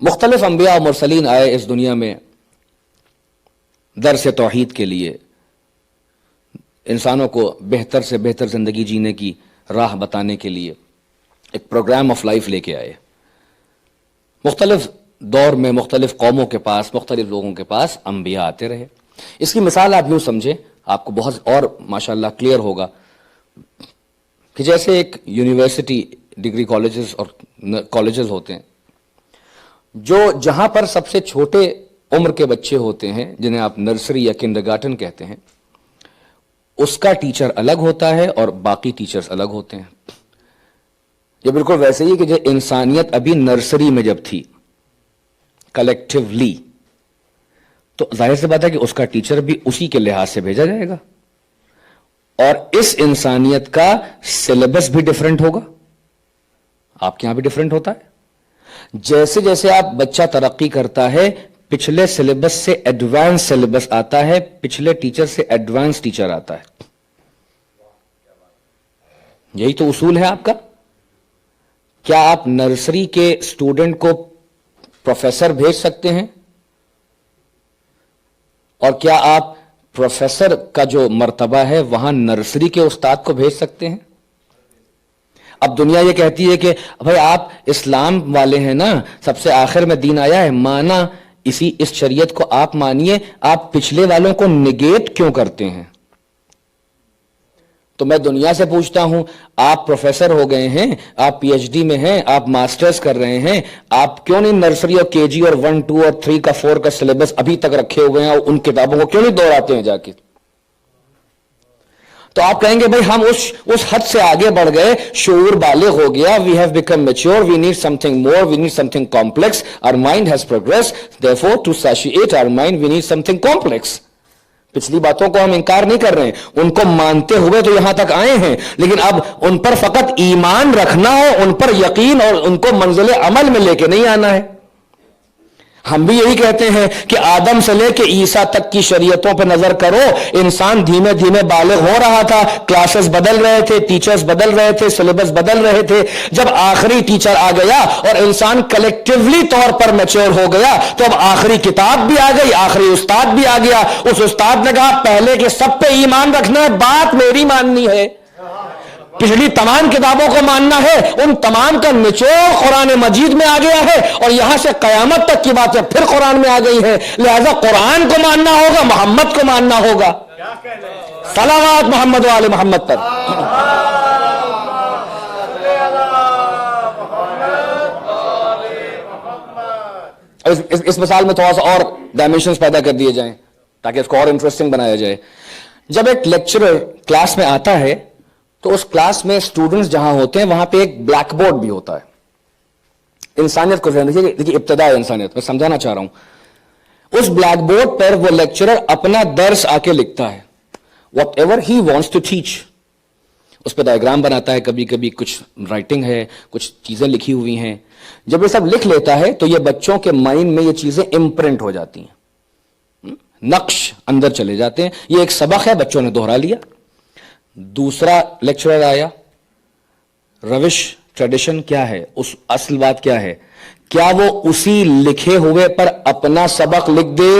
مختلف انبیاء و مرسلین آئے اس دنیا میں درس توحید کے لیے، انسانوں کو بہتر سے بہتر زندگی جینے کی راہ بتانے کے لیے ایک پروگرام آف لائف لے کے آئے۔ مختلف دور میں مختلف قوموں کے پاس، مختلف لوگوں کے پاس انبیاء آتے رہے۔ اس کی مثال آپ یوں سمجھیں، آپ کو بہت اور ماشاءاللہ کلیئر ہوگا کہ جیسے ایک یونیورسٹی، ڈگری کالجز اور کالجز ہوتے ہیں، جو جہاں پر سب سے چھوٹے عمر کے بچے ہوتے ہیں جنہیں آپ نرسری یا کنڈرگارٹن کہتے ہیں، اس کا ٹیچر الگ ہوتا ہے اور باقی ٹیچرز الگ ہوتے ہیں۔ یہ بالکل ویسے ہی کہ جو انسانیت ابھی نرسری میں جب تھی کلیکٹیولی، تو ظاہر سی بات ہے کہ اس کا ٹیچر بھی اسی کے لحاظ سے بھیجا جائے گا، اور اس انسانیت کا سلیبس بھی ڈیفرنٹ ہوگا۔ آپ کے یہاں بھی ڈیفرنٹ ہوتا ہے۔ جیسے جیسے آپ بچہ ترقی کرتا ہے، پچھلے سلیبس سے ایڈوانس سلیبس آتا ہے، پچھلے ٹیچر سے ایڈوانس ٹیچر آتا ہے۔ یہی تو اصول ہے آپ کا۔ کیا آپ نرسری کے اسٹوڈنٹ کو پروفیسر بھیج سکتے ہیں؟ اور کیا آپ پروفیسر کا جو مرتبہ ہے وہاں نرسری کے استاد کو بھیج سکتے ہیں؟ اب دنیا یہ کہتی ہے کہ بھائی آپ اسلام والے ہیں نا، سب سے آخر میں دین آیا ہے، مانا اس شریعت کو آپ مانیے، آپ پچھلے والوں کو نگیٹ کیوں کرتے ہیں؟ تو میں دنیا سے پوچھتا ہوں، آپ پروفیسر ہو گئے ہیں، آپ پی ایچ ڈی میں ہیں، آپ ماسٹرز کر رہے ہیں، آپ کیوں نہیں نرسری اور کے جی اور 1 2 اور 3 کا 4 کا سلیبس ابھی تک رکھے ہوئے ہیں اور ان کتابوں کو کیوں نہیں دوہراتے ہیں جا کے؟ تو آپ کہیں گے بھائی ہم اس حد سے آگے بڑھ گئے، شعور بالغ ہو گیا، we have become mature, we need something more, we need something complex, our mind has progress, therefore to satiate our mind we need something complex۔ پچھلی باتوں کو ہم انکار نہیں کر رہے ہیں، ان کو مانتے ہوئے تو یہاں تک آئے ہیں، لیکن اب ان پر فقط ایمان رکھنا ہے، ان پر یقین اور ان کو منزل عمل میں لے کے نہیں آنا ہے۔ ہم بھی یہی کہتے ہیں کہ آدم سے لے کے عیسیٰ تک کی شریعتوں پہ نظر کرو، انسان دھیمے دھیمے بالغ ہو رہا تھا، کلاسز بدل رہے تھے، ٹیچرز بدل رہے تھے، سلیبس بدل رہے تھے۔ جب آخری ٹیچر آ گیا اور انسان کلیکٹیولی طور پر میچور ہو گیا، تو اب آخری کتاب بھی آ گئی، آخری استاد بھی آ گیا۔ اس استاد نے کہا پہلے کے سب پہ ایمان رکھنا ہے، بات میری ماننی ہے، پچھلی تمام کتابوں کو ماننا ہے۔ ان تمام کا نچوڑ قرآن مجید میں آ گیا ہے، اور یہاں سے قیامت تک کی باتیں پھر قرآن میں آ گئی ہیں، لہذا قرآن کو ماننا ہوگا، محمد کو ماننا ہوگا۔ صلوات محمد و آل محمد پر۔ اس مثال میں تھوڑا سا اور ڈائمینشنز پیدا کر دیے جائیں تاکہ اس کو اور انٹرسٹنگ بنایا جائے۔ جب ایک لیکچرر کلاس میں آتا ہے تو اس کلاس میں اسٹوڈنٹس جہاں ہوتے ہیں وہاں پہ ایک بلیک بورڈ بھی ہوتا ہے۔ انسانیت کو دیکھیے، ابتدا انسانیت میں سمجھانا چاہ رہا ہوں۔ اس بلیک بورڈ پر وہ لیکچرر اپنا درس آ کے لکھتا ہے، whatever he wants to teach. اس پہ ڈائیگرام بناتا ہے، کبھی کبھی کچھ رائٹنگ ہے، کچھ چیزیں لکھی ہوئی ہیں۔ جب یہ سب لکھ لیتا ہے تو یہ بچوں کے مائنڈ میں یہ چیزیں امپرنٹ ہو جاتی ہیں، نقش اندر چلے جاتے ہیں۔ یہ ایک سبق ہے، بچوں نے دوہرا لیا۔ دوسرا لیکچرر آیا، روش ٹریڈیشن کیا ہے، اس اصل بات کیا ہے؟ کیا وہ اسی لکھے ہوئے پر اپنا سبق لکھ دے؟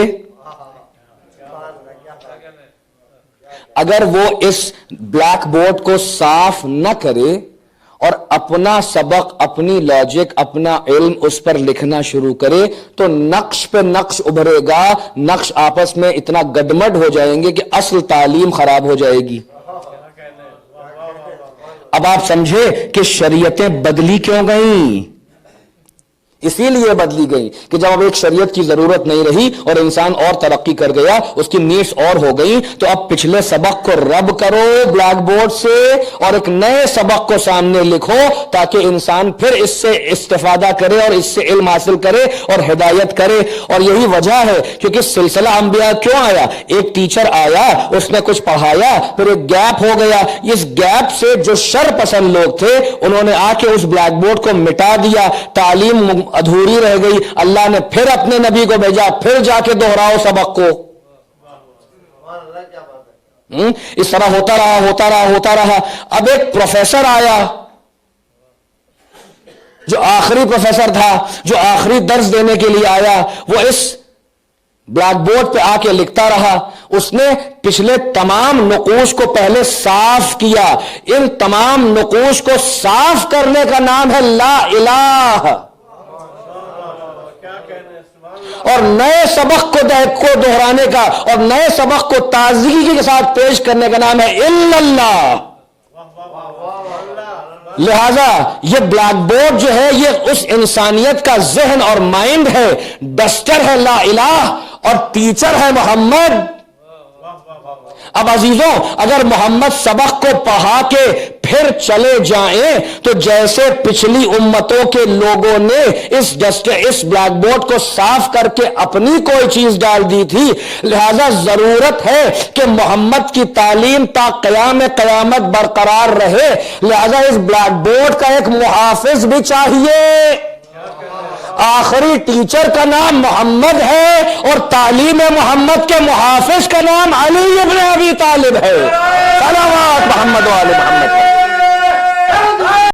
اگر وہ اس بلیک بورڈ کو صاف نہ کرے اور اپنا سبق، اپنی لاجک، اپنا علم اس پر لکھنا شروع کرے تو نقش پہ نقش ابھرے گا، نقش آپس میں اتنا گڈمڈ ہو جائیں گے کہ اصل تعلیم خراب ہو جائے گی۔ اب آپ سمجھے کہ شریعتیں بدلی کیوں گئیں؟ اسی لیے بدلی گئی کہ جب اب ایک شریعت کی ضرورت نہیں رہی اور انسان اور ترقی کر گیا، اس کی نیڈس اور ہو گئی، تو اب پچھلے سبق کو رب کرو بلیک بورڈ سے اور ایک نئے سبق کو سامنے لکھو تاکہ انسان پھر اس سے استفادہ کرے اور اس سے علم حاصل کرے اور ہدایت کرے۔ اور یہی وجہ ہے کیونکہ سلسلہ انبیاء کیوں آیا؟ ایک ٹیچر آیا، اس نے کچھ پڑھایا، پھر ایک گیپ ہو گیا۔ اس گیپ سے جو شر پسند لوگ تھے انہوں نے آ کے اس بلیک بورڈ کو مٹا دیا، تعلیم ادھوری رہ گئی۔ اللہ نے پھر اپنے نبی کو بھیجا، پھر جا کے دوہراؤ سبق کو۔ اس طرح ہوتا رہا۔ اب ایک پروفیسر آیا، جو آخری پروفیسر تھا، جو آخری درس دینے کے لیے آیا، وہ اس بلیک بورڈ پہ آ کے لکھتا رہا. اس نے پچھلے تمام نقوش کو پہلے صاف کیا. ان تمام نقوش کو صاف کرنے کا نام ہے لا الہ. اور نئے سبق کو دہرانے کا اور نئے سبق کو تازگی کے ساتھ پیش کرنے کا نام ہے الا اللہ. لہذا یہ بلیک بورڈ جو ہے یہ اس انسانیت کا ذہن اور مائنڈ ہے. ڈسٹر ہے لا الہ اور ٹیچر ہے محمد. اب عزیزوں، اگر محمد سبق کو پڑھا کے پھر چلے جائیں تو جیسے پچھلی امتوں کے لوگوں نے اس بلیک بورڈ کو صاف کر کے اپنی کوئی چیز ڈال دی تھی، لہذا ضرورت ہے کہ محمد کی تعلیم تا قیام قیامت برقرار رہے. لہذا اس بلیک بورڈ کا ایک محافظ بھی چاہیے. آخری ٹیچر کا نام محمد ہے اور تعلیم محمد کے محافظ کا نام علی ابن ابی طالب ہے. صلوات محمد و آل محمد.